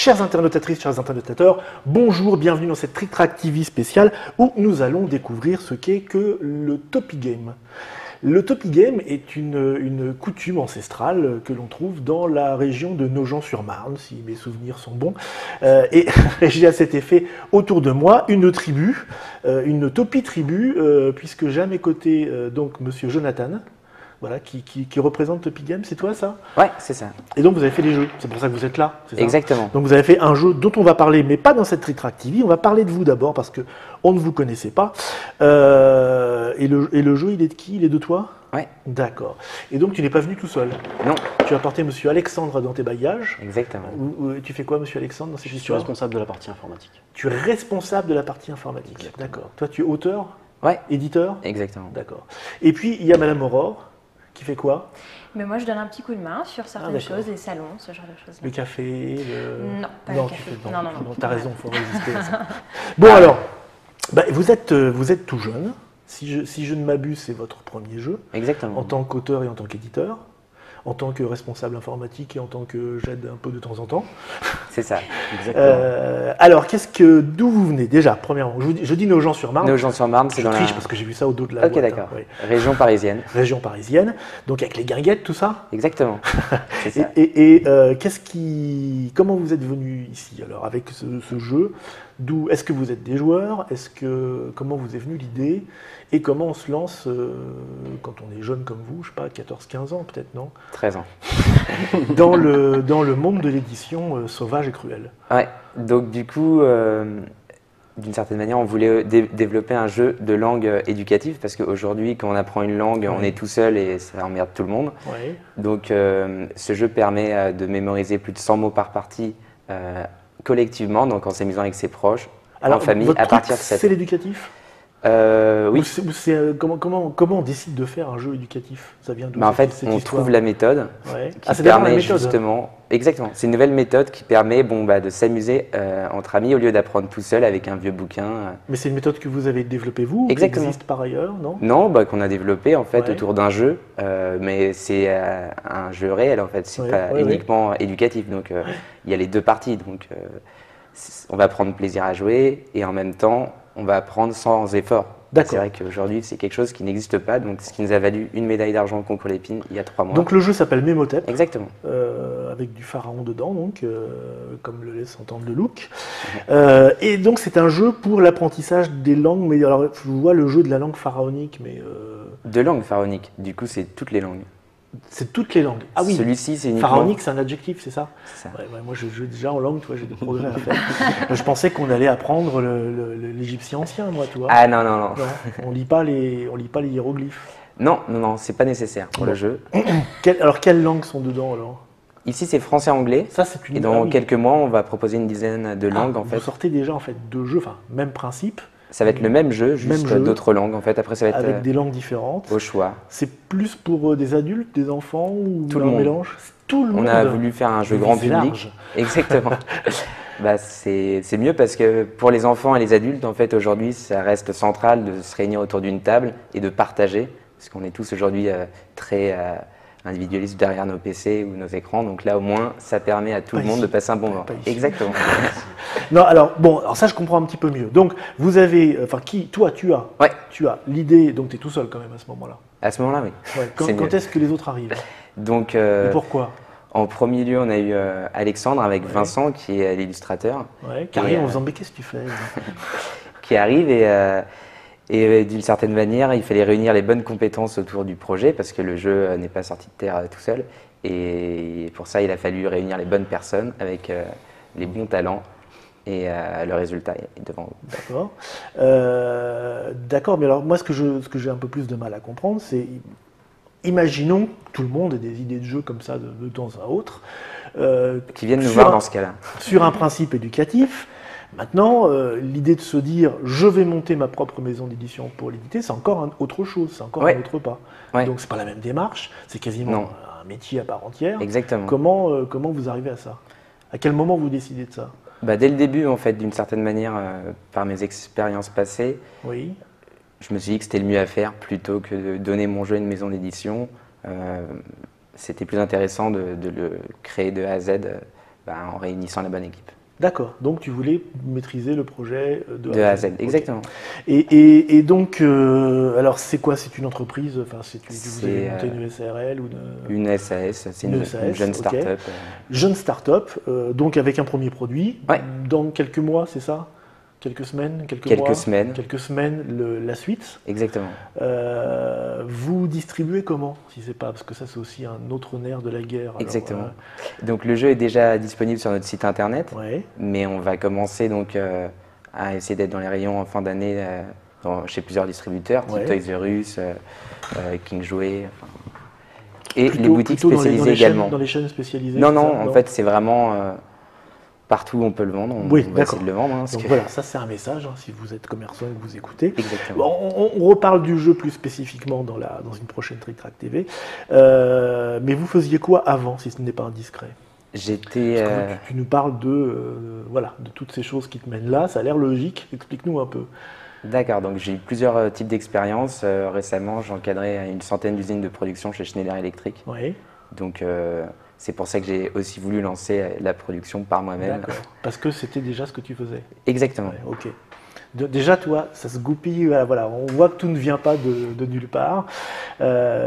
Chères internautatrices, chers internautateurs, bonjour, bienvenue dans cette Trick Track TV spéciale où nous allons découvrir ce qu'est que le Topi Game. Le Topi Game est une coutume ancestrale que l'on trouve dans la région de Nogent-sur-Marne, si mes souvenirs sont bons. Et j'ai à cet effet autour de moi une tribu, une Topi tribu, puisque j'ai à mes côtés donc Monsieur Jonathan. Voilà, qui représente Topi Game, c'est toi ça? Ouais, c'est ça. Et donc vous avez fait des jeux, c'est pour ça que vous êtes là, c'est ça? Exactement. Donc vous avez fait un jeu dont on va parler, mais pas dans cette Trick Track TV, on va parler de vous d'abord parce qu'on ne vous connaissait pas. Et le jeu, il est de qui? Il est de toi? Ouais. D'accord. Et donc tu n'es pas venu tout seul? Non. Tu as apporté Monsieur Alexandre dans tes bagages. Exactement. Tu fais quoi Monsieur Alexandre dans cette Je suis histoire? responsable de la partie informatique. Tu es responsable de la partie informatique. D'accord. Toi tu es auteur? Ouais. Éditeur? Exactement. D'accord. Et puis il y a Madame Aurore. Qui fait quoi? Mais moi, je donne un petit coup de main sur certaines d'accord. choses, les salons, ce genre de choses. Le café Non, pas non, le café. Non. T'as raison, il faut résister à ça. Bon alors, vous êtes tout jeune. Si je ne m'abuse, c'est votre premier jeu. Exactement. En tant qu'auteur et en tant qu'éditeur. En tant que responsable informatique et en tant que j'aide un peu de temps en temps. C'est ça, exactement. Alors, d'où vous venez déjà, premièrement? Je dis Nogent-sur-Marne. Nogent-sur-Marne, c'est Je dans triche la... parce que j'ai vu ça au dos de la Ok, boîte. d'accord. Oui. Région parisienne. Région parisienne. Donc avec les guinguettes, tout ça. Exactement. C'est ça. Et comment vous êtes venu ici alors avec ce jeu? Est-ce que vous êtes des joueurs? Comment vous est venue l'idée? Et comment on se lance quand on est jeune comme vous, je sais pas, 14-15 ans peut-être, non? 13 ans. dans le monde de l'édition sauvage et cruelle. Ouais, donc du coup, d'une certaine manière, on voulait développer un jeu de langue éducative parce qu'aujourd'hui, quand on apprend une langue, on est tout seul et ça emmerde tout le monde. Ouais. Donc ce jeu permet de mémoriser plus de 100 mots par partie collectivement, donc en s'amusant avec ses proches, Alors, en famille, votre à truc, partir de 7 c'est l'éducatif? Oui. Comment on décide de faire un jeu éducatif? Ça vient d'où En fait, cette on histoire? trouve la méthode Ouais. qui C'est d'abord la permet méthode. justement, exactement, c'est une nouvelle méthode qui permet de s'amuser entre amis au lieu d'apprendre tout seul avec un vieux bouquin. Mais c'est une méthode que vous avez développée vous, ou qui Exactement. existe par ailleurs, non? Non, qu'on a développé en fait Ouais. autour d'un jeu, mais c'est un jeu réel en fait, c'est Ouais, pas ouais, uniquement éducatif. Donc il y a les deux parties, donc on va prendre plaisir à jouer et en même temps on va apprendre sans effort. D'accord. C'est vrai qu'aujourd'hui c'est quelque chose qui n'existe pas, donc ce qui nous a valu une médaille d'argent au concours l'épine il y a 3 mois. Donc le jeu s'appelle Memotep, Exactement. avec du pharaon dedans, donc, comme le laisse entendre le look. Et donc c'est un jeu pour l'apprentissage des langues, mais alors je vois le jeu de la langue pharaonique, mais De langue pharaonique, du coup c'est toutes les langues. c'est toutes les langues. Ah oui, Celui-ci c'est uniquement... pharaonique c'est un adjectif, c'est ça? C'est ça. Ouais, moi je joue déjà en langue, tu vois, j'ai des progrès à faire. Je pensais qu'on allait apprendre l'égyptien ancien, moi, tu vois. Ah non. Non, on lit pas les hiéroglyphes. Non, c'est pas nécessaire pour le jeu. Alors quelles langues sont dedans alors? Ici c'est français-anglais. Ça c'est une. Et dans ah oui. quelques mois, on va proposer une dizaine de langues en Vous fait. sortez déjà en fait deux jeux, enfin même principe, Ça va être le même jeu, juste jeu. d'autres langues en fait. Après, ça va être avec des langues différentes. au choix. C'est plus pour des adultes, des enfants ou Tout le un monde. mélange? Tout le monde. On a voulu faire un jeu Vous grand visez public. large. Exactement. C'est mieux parce que pour les enfants et les adultes, en fait, aujourd'hui, ça reste central de se réunir autour d'une table et de partager. Parce qu'on est tous aujourd'hui très individualistes derrière nos PC ou nos écrans. Donc là, au moins, ça permet à tout Pas le monde ici. de passer un bon moment. Pas ici. Exactement. Non, alors ça je comprends un petit peu mieux. Donc vous avez, toi tu as l'idée, donc tu es tout seul quand même à ce moment-là. À ce moment-là, oui. Ouais. C'est Quand mieux. est-ce que les autres arrivent? Donc, Et pourquoi? en premier lieu, on a eu Alexandre avec Vincent, qui est l'illustrateur. Ouais, qui arrive en faisant mais qu'est-ce que tu fais? Qui arrive et d'une certaine manière, il fallait réunir les bonnes compétences autour du projet parce que le jeu n'est pas sorti de terre tout seul. Et pour ça, il a fallu réunir les bonnes personnes avec les bons talents et le résultat est devant vous. D'accord. D'accord, mais alors moi ce que j'ai un peu plus de mal à comprendre, c'est imaginons tout le monde ait des idées de jeu comme ça de temps à autre. Qui viennent nous sur voir dans ce cas-là. Sur un principe éducatif. Maintenant, l'idée de se dire je vais monter ma propre maison d'édition pour l'éditer, c'est encore autre chose, c'est encore un autre pas. Ouais. Donc c'est pas la même démarche, c'est quasiment un métier à part entière. Exactement. Comment vous arrivez à ça? À quel moment vous décidez de ça? Dès le début, en fait, d'une certaine manière, par mes expériences passées, Oui. je me suis dit que c'était le mieux à faire plutôt que de donner mon jeu à une maison d'édition. C'était plus intéressant de le créer de A à Z en réunissant la bonne équipe. D'accord, donc tu voulais maîtriser le projet De A à Z, Ok. exactement. Et donc, alors c'est quoi? C'est une entreprise? Enfin, vous avez C'est, monté une SARL ou Une SAS, c'est Une une SAS, jeune ok. start-up. jeune start-up, donc avec un premier produit. Ouais. Dans quelques mois, c'est ça? Quelques semaines, quelques Quelques mois? semaines. Quelques semaines, la suite. Exactement. Vous distribuez comment? Si c'est pas, parce que ça c'est aussi un autre nerf de la guerre. Alors, Exactement. Donc le jeu est déjà disponible sur notre site internet, ouais. mais on va commencer donc à essayer d'être dans les rayons en fin d'année chez plusieurs distributeurs, type Ouais. Toys R Us, King Jouet, enfin, et Plutôt- les boutiques plutôt dans spécialisées dans les chaînes- également. dans les chaînes spécialisées. Non, c'est non, ça en fait c'est vraiment partout où on peut le vendre, on Oui, va d'accord. essayer de le vendre. Parce Donc que- voilà, ça c'est un message, hein, si vous êtes commerçant et que vous écoutez. Exactement. Bon, on reparle du jeu plus spécifiquement dans une prochaine Trick Track TV. Mais vous faisiez quoi avant, si ce n'est pas indiscret? J'étais... Parce que tu nous parles voilà, de toutes ces choses qui te mènent là, ça a l'air logique. Explique-nous un peu. D'accord, donc j'ai eu plusieurs types d'expériences. Récemment, j'ai encadré une centaine d'usines de production chez Schneider Electric. Oui, Donc c'est pour ça que j'ai aussi voulu lancer la production par moi-même. d'accord. Parce que c'était déjà ce que tu faisais. Exactement. Ouais, ok. Déjà, toi, ça se goupille, voilà, on voit que tout ne vient pas de nulle part.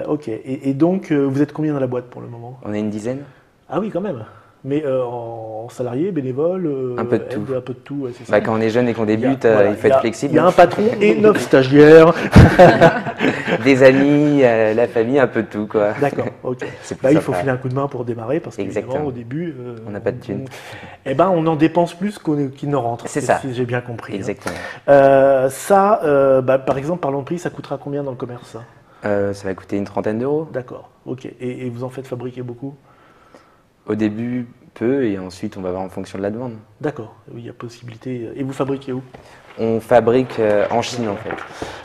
Ok, et donc, vous êtes combien dans la boîte pour le moment? On est une dizaine. Ah oui, quand même. Mais en salarié, bénévole, Un peu de tout. un peu de tout, ouais, c'est ça. Bah, quand on est jeune et qu'on débute, Voilà, il faut être flexible. Il y a un patron et 9 stagiaires. Des amis, la famille, un peu de tout, quoi. D'accord, ok. C'est plus Bah, il faut sympa. filer un coup de main pour démarrer parce qu'évidemment, Exactement. au début, On n'a pas de thunes. Eh ben, on en dépense plus qu'il ne rentre. C'est ça. Si j'ai bien compris. hein. Exactement. Par exemple, parlons de prix, ça coûtera combien dans le commerce ça? Ça va coûter une trentaine d'euros. D'accord, ok. Et vous en faites fabriquer beaucoup? Au début, peu, et ensuite, on va voir en fonction de la demande. D'accord, oui, il y a possibilité. Et vous fabriquez où? On fabrique en Chine, en fait.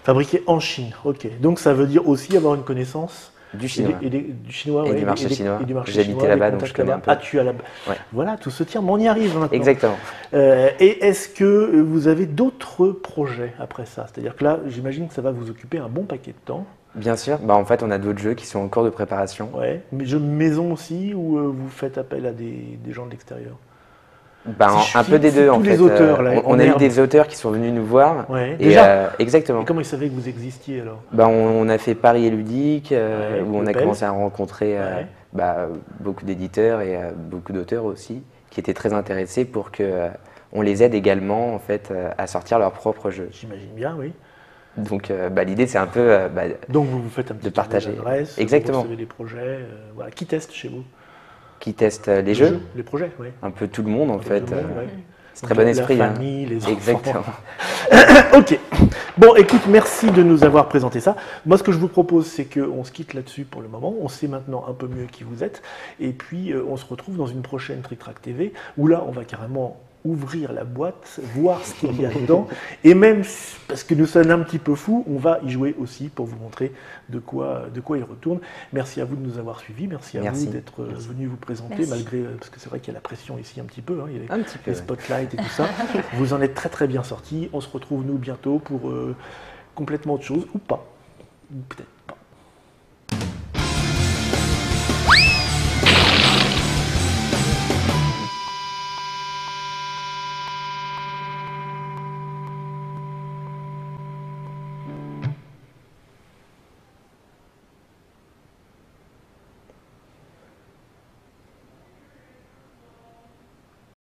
Fabriqué en Chine, ok. Donc ça veut dire aussi avoir une connaissance Du chinois. du chinois, Et ouais, du marché chinois. et du marché J'habitais chinois, là-bas, des donc contacts je connais un là-bas. peu. Ah, tu as là-bas. Ouais. Voilà, tout se tient, mais on y arrive maintenant. Exactement. Et est-ce que vous avez d'autres projets après ça? C'est-à-dire que là, j'imagine que ça va vous occuper un bon paquet de temps. Bien sûr. Bah, en fait, on a d'autres jeux qui sont en cours de préparation. Ouais. Mais jeux maison aussi, ou vous faites appel à des gens de l'extérieur? Bah, Si un peu des deux, tous en les fait. auteurs, là, On en a eu herbe. des auteurs qui sont venus nous voir. Ouais. Et, Déjà? exactement. Et comment ils savaient que vous existiez alors? Bah, on a fait Paris et Ludique, Ouais, où on le a PEL. commencé à rencontrer Ouais. beaucoup d'éditeurs et beaucoup d'auteurs aussi, qui étaient très intéressés pour que on les aide également en fait, à sortir leurs propres jeux. J'imagine bien, oui. Donc l'idée c'est un peu Donc vous faites un petit de partager. adresse, Exactement. vous recevez les projets, voilà. Qui teste chez vous? qui testent les jeux, Les projets, oui. un peu tout le monde en fait. Tout le monde, ouais. C'est très bon esprit. La hein. famille, les enfants. Exactement. Ok. Bon, écoute, merci de nous avoir présenté ça. Moi, ce que je vous propose, c'est qu'on se quitte là-dessus pour le moment. On sait maintenant un peu mieux qui vous êtes. Et puis, on se retrouve dans une prochaine Trick Track TV, où là, on va carrément ouvrir la boîte, voir ce qu'il y a dedans. Et même, parce que nous sommes un petit peu fous, on va y jouer aussi pour vous montrer de quoi il retourne. Merci à vous de nous avoir suivis. Merci à Merci. vous d'être venus vous présenter, Merci. malgré, parce que c'est vrai qu'il y a la pression ici un petit peu. Hein, il y a Un petit peu. les spotlights et tout ça. Vous en êtes très très bien sortis. On se retrouve nous bientôt pour complètement autre chose ou pas. Ou peut-être